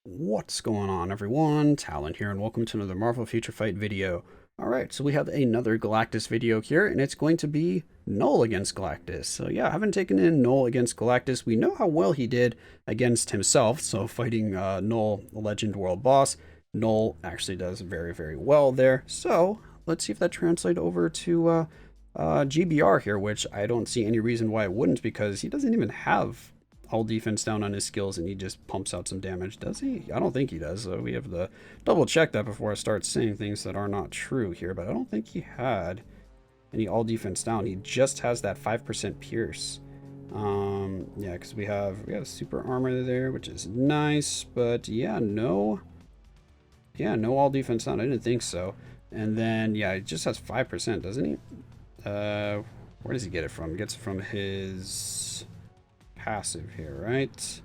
What's going on, everyone? Talen here, and welcome to another Marvel Future Fight video. Alright, so we have another Galactus video here, and it's going to be Knull against Galactus. So yeah, I haven't taken in Knull against Galactus. We know how well he did against himself, so fighting Knull, the Legend World Boss. Knull actually does very, very well there. So let's see if that translates over to GBR here, which I don't see any reason why it wouldn't, because he doesn't even have all defense down on his skills and he just pumps out some damage. Does he? I don't think he does. So we have to double check that before I start saying things that are not true here, but I don't think he had any all defense down. He just has that 5% pierce. Yeah, because we have super armor there, which is nice, but yeah, no all defense down. I didn't think so. And then yeah, he just has 5%, doesn't he? Where does he get it from? He gets it from his passive here, right?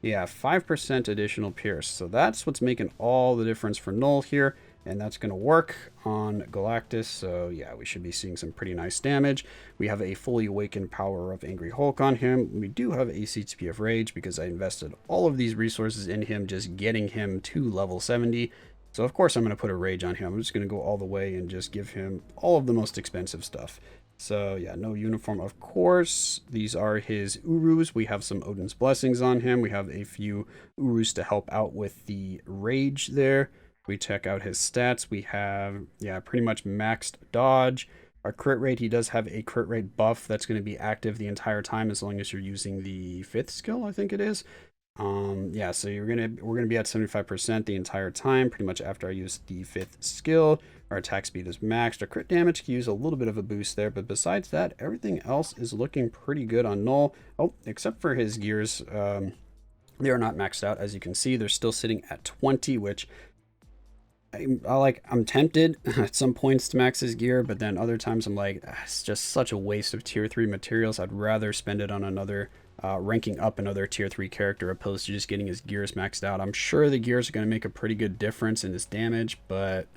Yeah, 5% additional pierce. So that's what's making all the difference for Knull here, and that's going to work on Galactus. So yeah, we should be seeing some pretty nice damage. We have a fully awakened power of Angry Hulk on him. We do have a CTP of Rage because I invested all of these resources in him, just getting him to level 70. So of course I'm going to put a Rage on him. I'm just going to go all the way and just give him all of the most expensive stuff. So yeah, no uniform, of course. These are his Urus. We have some Odin's Blessings on him. We have a few Urus to help out with the Rage there. We check out his stats. We have, yeah, pretty much maxed dodge. Our crit rate, he does have a crit rate buff that's going to be active the entire time as long as you're using the 5th skill, I think it is. Yeah, so we're gonna be at 75% the entire time, pretty much after I use the 5th skill. Our attack speed is maxed. Our crit damage can use a little bit of a boost there, but besides that, everything else is looking pretty good on Knull. Oh, except for his gears. They are not maxed out, as you can see. They're still sitting at 20, which I'm tempted at some points to max his gear, but then other times I'm like, it's just such a waste of tier 3 materials. I'd rather spend it on another ranking up another tier 3 character opposed to just getting his gears maxed out. I'm sure the gears are going to make a pretty good difference in his damage, but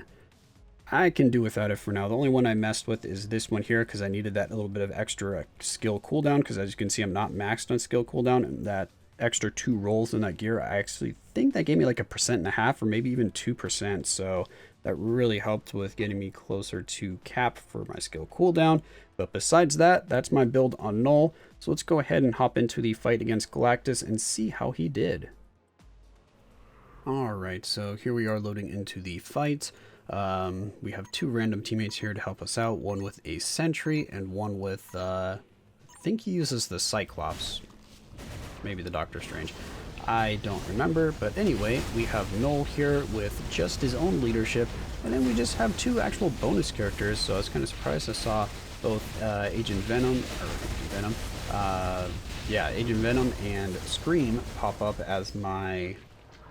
I can do without it for now. The only one I messed with is this one here because I needed that little bit of extra skill cooldown, because as you can see I'm not maxed on skill cooldown, and that extra 2 rolls in that gear, I actually think that gave me like 1.5% or maybe even 2%, so that really helped with getting me closer to cap for my skill cooldown. But besides that, that's my build on Knull. So let's go ahead and hop into the fight against Galactus and see how he did. Alright, so here we are loading into the fight. We have 2 random teammates here to help us out, one with a sentry and one with, I think he uses the Cyclops, maybe the Doctor Strange. I don't remember, but anyway, we have Knull here with just his own leadership, and then we just have 2 actual bonus characters, so I was kind of surprised I saw both Agent Venom and Scream pop up as my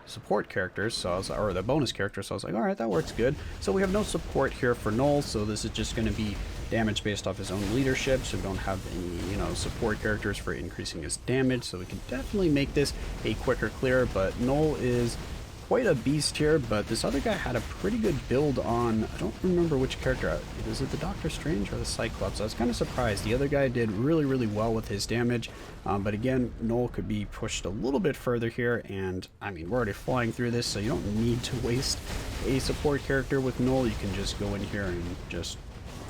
support characters, so I was, or the bonus character, so I was like, alright, that works good. So we have no support here for Knull, so this is just going to be damage based off his own leadership, so we don't have any, support characters for increasing his damage, so we can definitely make this a quicker clear. But Knull is quite a beast here, but this other guy had a pretty good build on, I don't remember which character, is it the Doctor Strange or the Cyclops? I was kind of surprised. The other guy did really, really well with his damage, but again, Knull could be pushed a little bit further here, and I mean, we're already flying through this, so you don't need to waste a support character with Knull. You can just go in here and just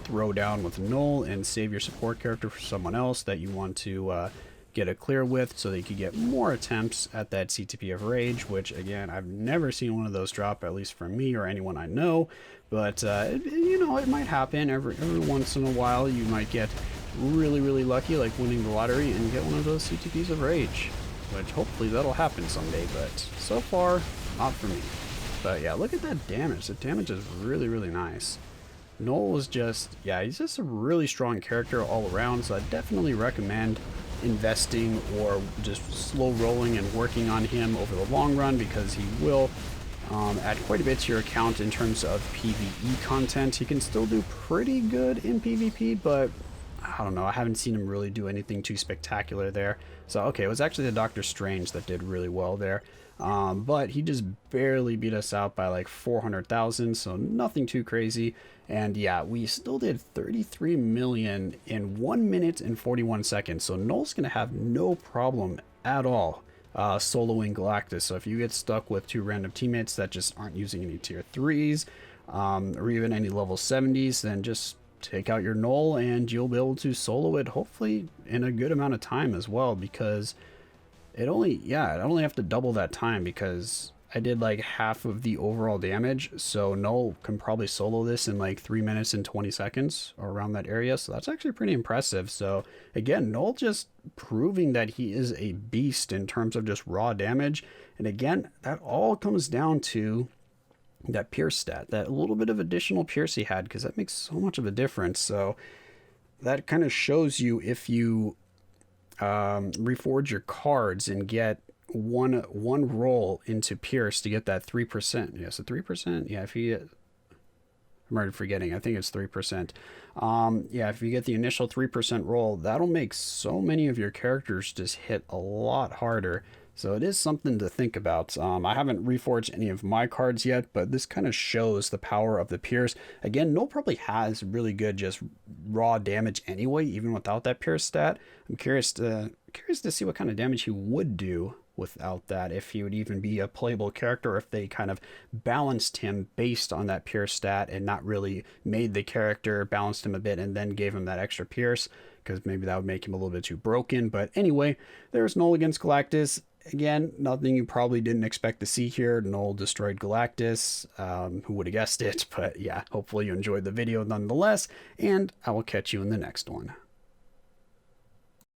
throw down with Knull and save your support character for someone else that you want to get a clear with, so they could get more attempts at that CTP of Rage, which again, I've never seen one of those drop, at least for me or anyone I know, but it might happen every once in a while. You might get really, really lucky, like winning the lottery, and get one of those CTPs of Rage, which hopefully that'll happen someday, but so far, not for me. But yeah, look at that damage. The damage is really, really nice. Knull is just, yeah, he's just a really strong character all around, so I definitely recommend investing or just slow rolling and working on him over the long run, because he will add quite a bit to your account in terms of PvE content. He can still do pretty good in PvP, but I don't know, I haven't seen him really do anything too spectacular there. So okay, it was actually the Doctor Strange that did really well there. But he just barely beat us out by like 400,000, so nothing too crazy. And yeah, we still did 33 million in 1 minute and 41 seconds, so Knull's gonna have no problem at all soloing Galactus. So if you get stuck with 2 random teammates that just aren't using any tier 3s, or even any level 70s, then just take out your Knull and you'll be able to solo it, hopefully in a good amount of time as well, because I only have to double that time because I did like half of the overall damage. So Knull can probably solo this in like 3 minutes and 20 seconds or around that area. So that's actually pretty impressive. So again, Knull just proving that he is a beast in terms of just raw damage. And again, that all comes down to that pierce stat, that little bit of additional pierce he had, because that makes so much of a difference. So that kind of shows you if you reforge your cards and get one roll into pierce to get that 3%. Yeah, so 3%. Yeah, if you get, I'm already forgetting, I think it's 3%. Yeah, if you get the initial 3% roll, that'll make so many of your characters just hit a lot harder. So it is something to think about. I haven't reforged any of my cards yet, but this kind of shows the power of the Pierce. Again, Knull probably has really good just raw damage anyway, even without that Pierce stat. I'm curious to see what kind of damage he would do without that, if he would even be a playable character, if they kind of balanced him based on that Pierce stat and not really made the character, balanced him a bit, and then gave him that extra Pierce, because maybe that would make him a little bit too broken. But anyway, there's Knull against Galactus. Again, nothing you probably didn't expect to see here. Knull destroyed Galactus. Who would have guessed it? But yeah, hopefully you enjoyed the video nonetheless, and I will catch you in the next one.